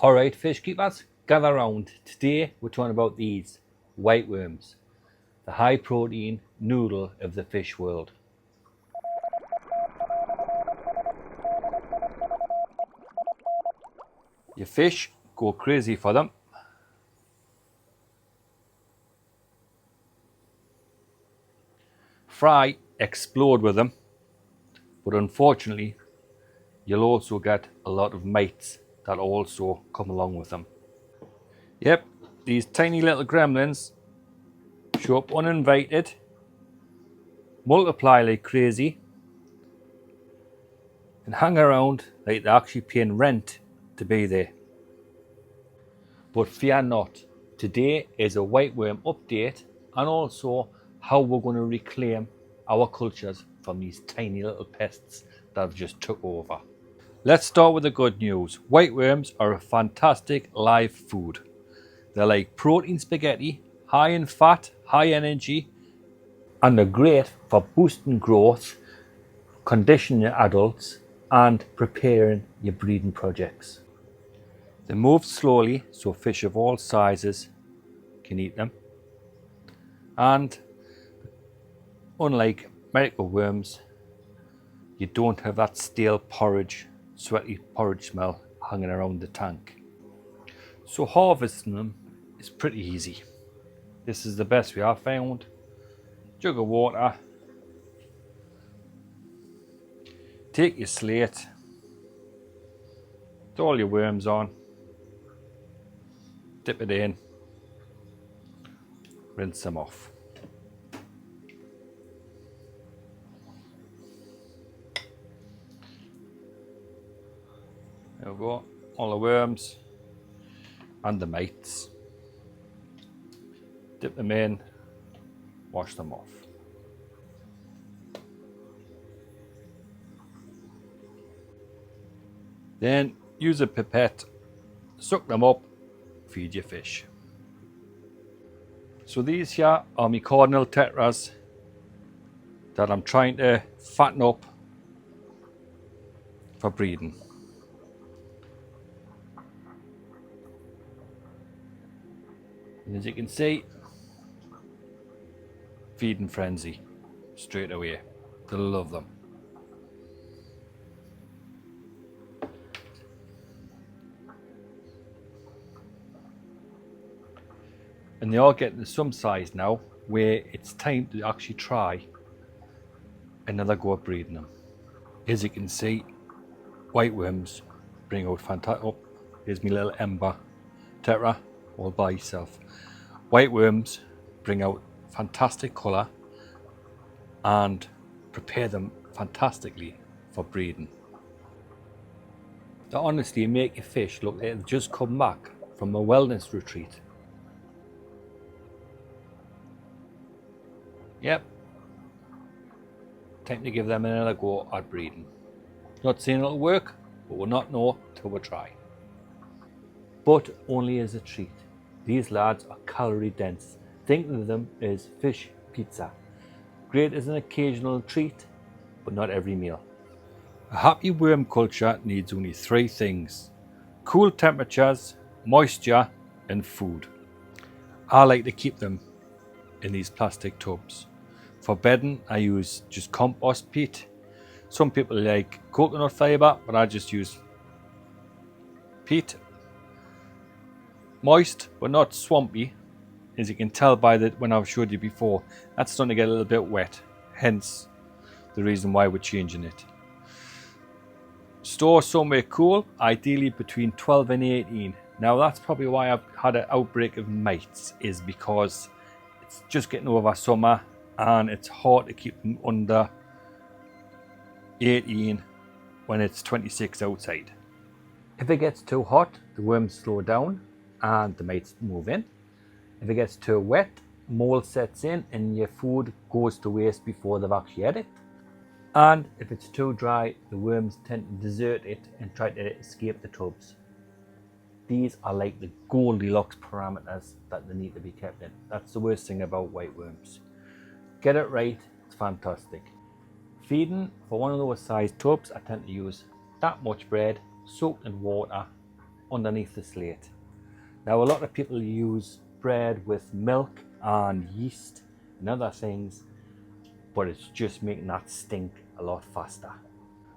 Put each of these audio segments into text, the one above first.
Alright fish keepers, gather round. Today we're talking about these white worms, the high protein noodle of the fish world. Your fish go crazy for them. Fry explode with them, but unfortunately you'll also get a lot of mites that also come along with them. Yep, these tiny little gremlins show up uninvited, multiply like crazy, and hang around like they're actually paying rent to be there. But fear not, today is a white worm update and also how we're going to reclaim our cultures from these tiny little pests that have just took over. Let's start with the good news. White worms are a fantastic live food. They're like protein spaghetti, high in fat, high energy, and they're great for boosting growth, conditioning your adults, and preparing your breeding projects. They move slowly so fish of all sizes can eat them. And unlike medical worms, you don't have that stale porridge, sweaty porridge smell hanging around the tank. So harvesting them is pretty easy. This is the best we have found. Jug of water. Take your slate. Throw all your worms on. Dip it in. Rinse them off. There we go. All the worms and the mites. Dip them in. Wash them off. Then use a pipette, suck them up, feed your fish. So these here are my cardinal tetras that I'm trying to fatten up for breeding. And as you can see, feeding frenzy straight away. They'll love them. And they are getting to some size now where it's time to actually try another go at breeding them. As you can see, white worms bring out fantastic. Oh, here's my little ember tetra all by itself. White worms bring out fantastic colour and prepare them fantastically for breeding. They honestly make your fish look like they've just come back from a wellness retreat. Yep, time to give them another go at breeding. Not saying it'll work, but we'll not know till we try. But only as a treat. These lads are calorie dense. Think of them as fish pizza. Great as an occasional treat, but not every meal. A happy worm culture needs only 3 things: cool temperatures, moisture, and food. I like to keep them in these plastic tubs. For bedding, I use just compost peat. Some people like coconut fibre, but I just use peat. Moist, but not swampy. As you can tell by when I've showed you before, that's starting to get a little bit wet. Hence, the reason why we're changing it. Store somewhere cool, ideally between 12 and 18. Now that's probably why I've had an outbreak of mites, is because it's just getting over summer and it's hard to keep them under 18 when it's 26 outside. If it gets too hot, the worms slow down and the mites move in. If it gets too wet, mold sets in and your food goes to waste before they've actually had it. And if it's too dry, the worms tend to desert it and try to escape the tubs. These are like the Goldilocks parameters that they need to be kept in. That's the worst thing about white worms. Get it right, it's fantastic. Feeding for one of those size tubs, I tend to use that much bread soaked in water underneath the slate. Now a lot of people use bread with milk and yeast and other things, but it's just making that stink a lot faster.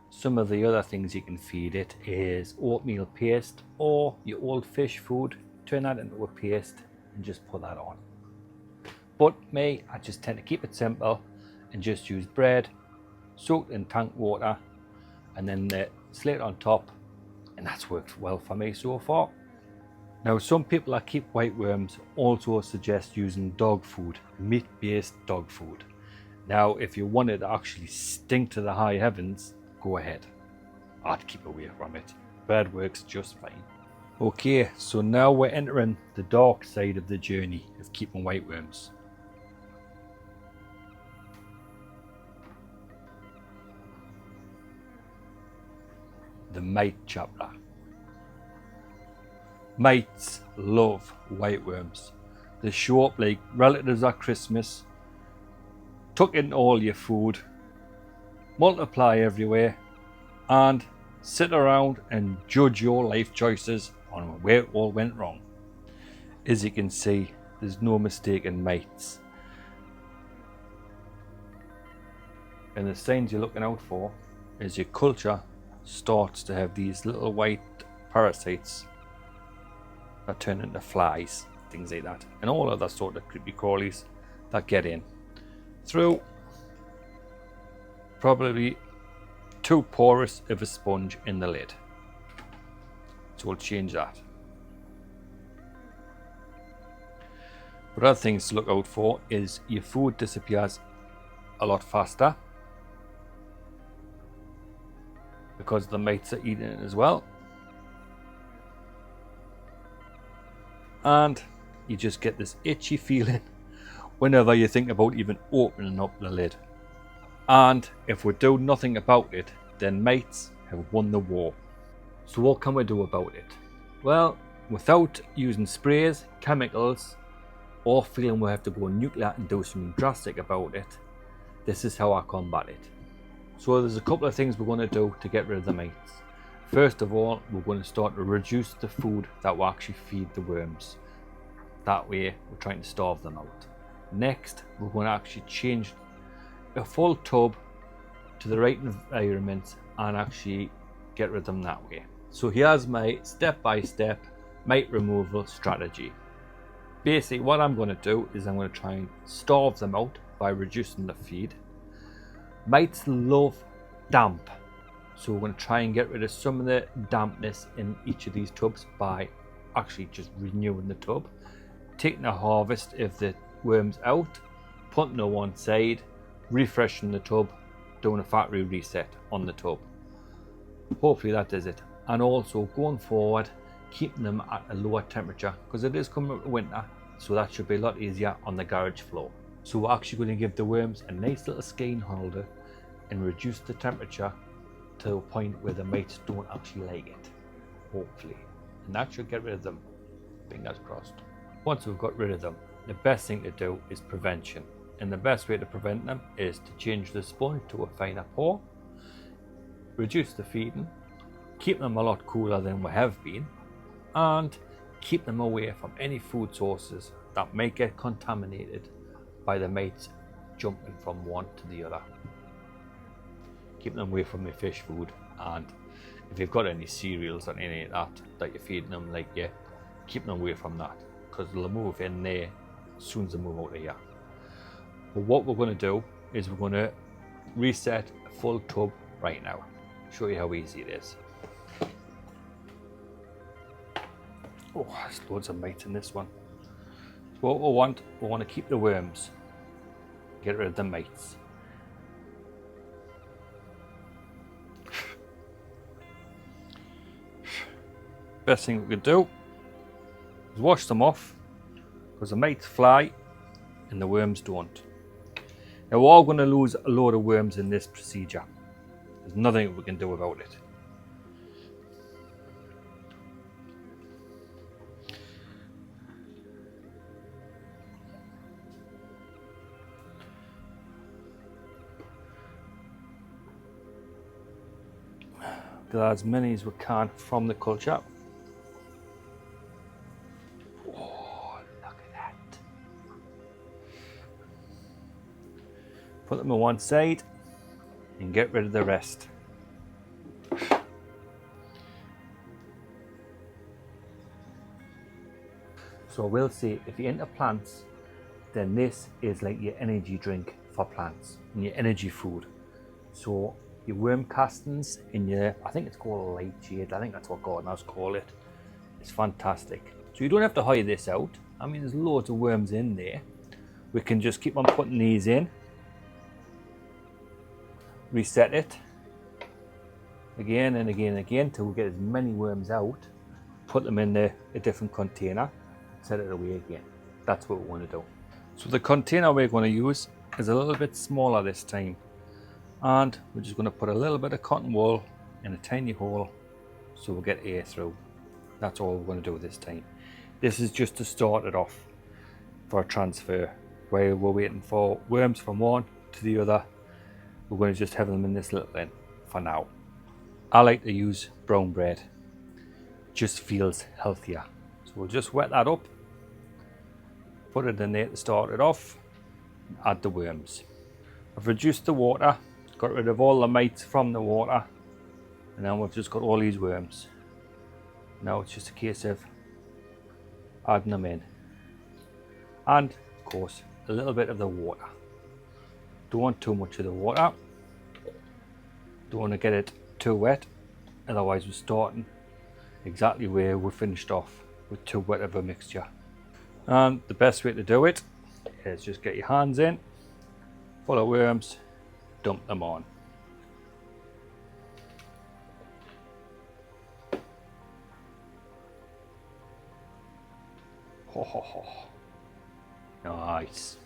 Some of the other things you can feed it is oatmeal paste or your old fish food. Turn that into a paste and just put that on. But me, I just tend to keep it simple and just use bread soaked in tank water and then the slate on top, and that's worked well for me so far. Now some people that keep white worms also suggest using dog food, meat-based dog food. Now if you want it to actually stink to the high heavens, go ahead. I'd keep away from it. Bread works just fine. Okay, so now we're entering the dark side of the journey of keeping white worms. The mite chapter. Mites love white worms. They show up like relatives at Christmas, tuck in all your food, multiply everywhere, and sit around and judge your life choices on where it all went wrong. As you can see, there's no mistaking mites. And the signs you're looking out for is your culture starts to have these little white parasites that turn into flies, things like that, and all other sort of creepy crawlies that get in through probably too porous of a sponge in the lid. So we'll change that. But other things to look out for is your food disappears a lot faster because the mites are eating it as well, and you just get this itchy feeling whenever you think about even opening up the lid. And if we do nothing about it, then mites have won the war. So what can we do about it? Well, without using sprays, chemicals, or feeling we have to go nuclear and do something drastic about it, this is how I combat it. So there's a couple of things we're going to do to get rid of the mites. First of all, we're going to start to reduce the food that we actually feed the worms. That way we're trying to starve them out. Next, we're going to actually change a full tub to the right environment and actually get rid of them that way. So here's my step-by-step mite removal strategy. Basically what I'm going to do is I'm going to try and starve them out by reducing the feed. Mites love damp, so we're going to try and get rid of some of the dampness in each of these tubs by actually just renewing the tub, taking a harvest of the worms out, putting them one side, refreshing the tub, doing a factory reset on the tub. Hopefully that does it. And also going forward, keeping them at a lower temperature because it is coming up to winter, so that should be a lot easier on the garage floor. So we're actually going to give the worms a nice little skein holder and reduce the temperature to a point where the mites don't actually like it, hopefully. And that should get rid of them, fingers crossed. Once we've got rid of them, the best thing to do is prevention. And the best way to prevent them is to change the sponge to a finer pour, reduce the feeding, keep them a lot cooler than we have been, and keep them away from any food sources that may get contaminated by the mites jumping from one to the other. Keep them away from your fish food, and if you've got any cereals or any of that you're feeding them, like, yeah, keep them away from that because they'll move in there as soon as they move out of here. But what we're going to do is we're going to reset a full tub right now. Show you how easy it is. Oh, there's loads of mites in this one. So what we want to keep the worms, get rid of the mites. Best thing we could do is wash them off because the mites fly and the worms don't. Now we're all going to lose a load of worms in this procedure. There's nothing we can do about it. Get as many as we can from the culture. Put them on one side and get rid of the rest. So we'll say if you're into plants, then this is like your energy drink for plants and your energy food. So your worm castings in your, I think it's called light shade, I think that's what gardeners call it. It's fantastic. So you don't have to hire this out. I mean, there's loads of worms in there. We can just keep on putting these in. Reset it. Again and again and again till we get as many worms out. Put them in a different container. Set it away again. That's what we want to do. So the container we're going to use is a little bit smaller this time. And we're just going to put a little bit of cotton wool in a tiny hole so we'll get air through. That's all we're going to do this time. This is just to start it off for a transfer. While we're waiting for worms from one to the other, we're going to just have them in this little bin for now. I like to use brown bread. It just feels healthier. So we'll just wet that up, put it in there to start it off, and add the worms. I've reduced the water, got rid of all the mites from the water, and now we've just got all these worms. Now it's just a case of adding them in. And of course, a little bit of the water. Don't want too much of the water. Don't want to get it too wet, otherwise we're starting exactly where we finished off, with too wet of a mixture. And the best way to do it is just get your hands in, full of worms, dump them on. Ho ho ho. Nice.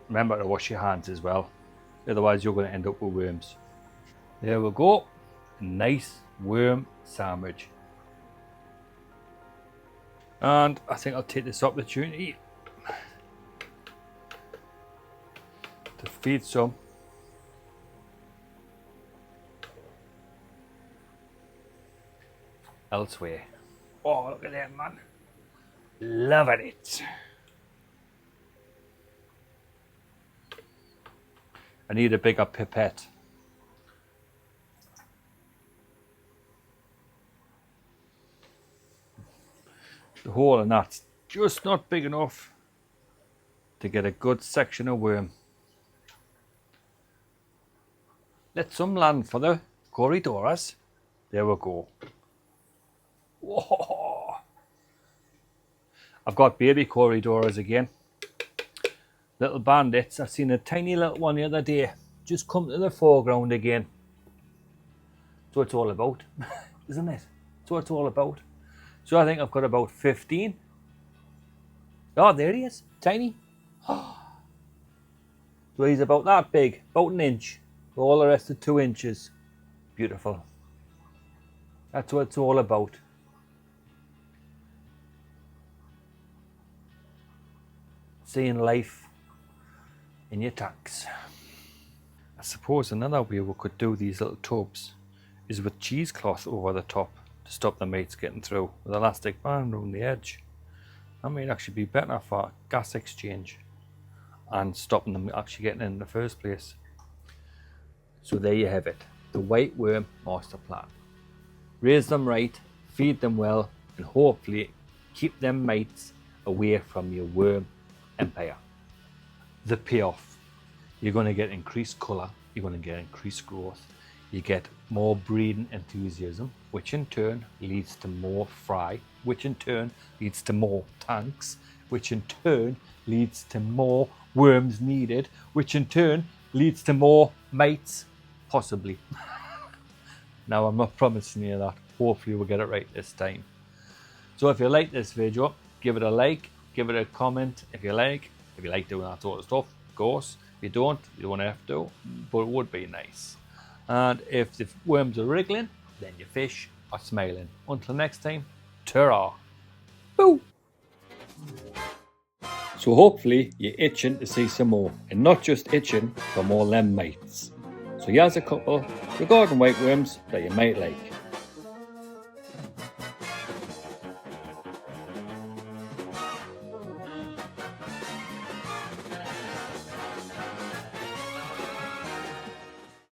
Remember to wash your hands as well, otherwise you're going to end up with worms. There we go. A nice worm sandwich. And I think I'll take this opportunity to feed some elsewhere. Oh, look at that, man. Loving it. I need a bigger pipette. The hole in that's just not big enough to get a good section of worm. Let some land for the corridoras. There we go. Whoa. I've got baby corridoras again. Little bandits. I've seen a tiny little one the other day just come to the foreground again. That's what it's all about, isn't it? That's what it's all about. So I think I've got about 15. Oh, there he is. Tiny. So he's about that big, about an inch. All the rest are 2 inches. Beautiful. That's what it's all about. Seeing life in your tanks. I suppose another way we could do these little tubs is with cheesecloth over the top to stop the mates getting through with elastic band around the edge. That might actually be better for gas exchange and stopping them actually getting in the first place. So there you have it, the white worm master plan. Raise them right, feed them well, and hopefully keep them mates away from your worm empire. The payoff: you're going to get increased colour, you're going to get increased growth, you get more breeding enthusiasm, which in turn leads to more fry, which in turn leads to more tanks, which in turn leads to more worms needed, which in turn leads to more mates, possibly. Now, I'm not promising you that. Hopefully we'll get it right this time. So if you like this video, give it a like, give it a comment if you like doing that sort of stuff, of course. If you don't have to, but it would be nice. And if the worms are wriggling, then your fish are smiling. Until next time, ta-ra. Boo! So hopefully you're itching to see some more, and not just itching for more them mates. So here's a couple of garden white worms that you might like.